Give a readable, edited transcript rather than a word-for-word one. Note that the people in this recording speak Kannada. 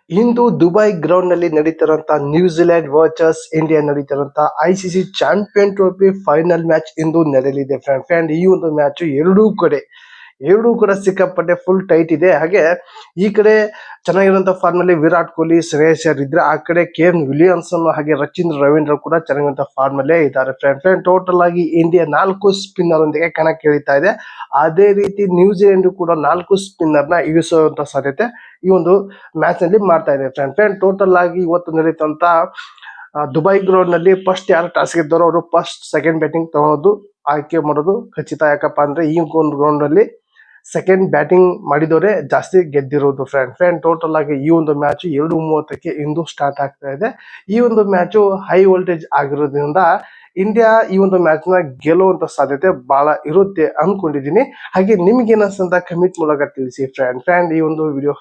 ಇಂದು ದುಬೈ ಗ್ರೌಂಡ್ ನಲ್ಲಿ ನಡೀತಿರುವಂತ ನ್ಯೂಜಿಲೆಂಡ್ ವರ್ಸಸ್ ಇಂಡಿಯಾ ನಡೀತಿರುವಂತ ICC champion trophy final match ಇಂದು ನಡೆಯಲಿದೆ ಫ್ರೆಂಡ್. ಈ ಒಂದು ಮ್ಯಾಚ್ ಎರಡೂ ಕೂಡ ಸಿಕ್ಕಾಪಟ್ಟೆ ಫುಲ್ ಟೈಟ್ ಇದೆ. ಹಾಗೆ ಈ ಕಡೆ ಚೆನ್ನಾಗಿರುವಂತ ಫಾರ್ಮ್ ಅಲ್ಲಿ ವಿರಾಟ್ ಕೊಹ್ಲಿ, ಶ್ರೇಯಸ್ ಅಯ್ಯರ್ ಇದ್ರೆ, ಆ ಕಡೆ KM ವಿಲಿಯಮ್ಸನ್ ಹಾಗೆ ರಚೀಂದ್ರ ರವೀಂದ್ರ ಕೂಡ ಚೆನ್ನಾಗಿರುವಂತ ಫಾರ್ಮ್ ಅಲ್ಲೇ ಇದ್ದಾರೆ ಫ್ರೆಂಡ್. ಟೋಟಲ್ ಆಗಿ ಇಂಡಿಯಾ 4 ಸ್ಪಿನ್ನರ್ ಒಂದಿಗೆ ಕಣಕ್ಕೆ ಇಳಿತಾ ಇದೆ. ಅದೇ ರೀತಿ ನ್ಯೂಜಿಲೆಂಡ್ ಕೂಡ 4 ಸ್ಪಿನ್ನರ್ ನ ಇಳಿಸುವಂತ ಸಾಧ್ಯತೆ ಈ ಒಂದು ಮ್ಯಾಚ್ ನಲ್ಲಿ ಮಾಡ್ತಾ ಇದೆ ಫ್ರೆಂಡ್. ಟೋಟಲ್ ಆಗಿ ಇವತ್ತು ನಡೀತಂತ ದುಬೈ ಗ್ರೌಂಡ್ ನಲ್ಲಿ ಫಸ್ಟ್ ಯಾರು ಟಾಸ್ ಗೆದ್ದಾರೋ ಅವರು ಫಸ್ಟ್ ಸೆಕೆಂಡ್ ಬ್ಯಾಟಿಂಗ್ ತಗೊಳ್ಳೋದು ಆಯ್ಕೆ ಮಾಡೋದು ಖಚಿತ. ಯಾಕಪ್ಪ ಅಂದ್ರೆ ಈ ಒಂದು ಗ್ರೌಂಡ್ ಅಲ್ಲಿ ಸೆಕೆಂಡ್ ಬ್ಯಾಟಿಂಗ್ ಮಾಡಿದವರೇ ಜಾಸ್ತಿ ಗೆದ್ದಿರೋದು ಫ್ರೆಂಡ್. ಟೋಟಲ್ ಆಗಿ ಈ ಒಂದು ಮ್ಯಾಚ್ 2:30ಕ್ಕೆ ಇಂದು ಸ್ಟಾರ್ಟ್ ಆಗ್ತಾ ಇದೆ. ಈ ಒಂದು ಮ್ಯಾಚ್ ಹೈ ವೋಲ್ಟೇಜ್ ಆಗಿರೋದ್ರಿಂದ ಇಂಡಿಯಾ ಈ ಒಂದು ಮ್ಯಾಚ್ ನ ಗೆಲ್ಲುವಂತ ಸಾಧ್ಯತೆ ಬಹಳ ಇರುತ್ತೆ ಅನ್ಕೊಂಡಿದೀನಿ. ಹಾಗೆ ನಿಮ್ಗೆ ಏನಿಸ್ತಂತ ಕಮೆಂಟ್ ಮೂಲಕ ತಿಳಿಸಿ ಫ್ರೆಂಡ್. ಈ ಒಂದು ವಿಡಿಯೋ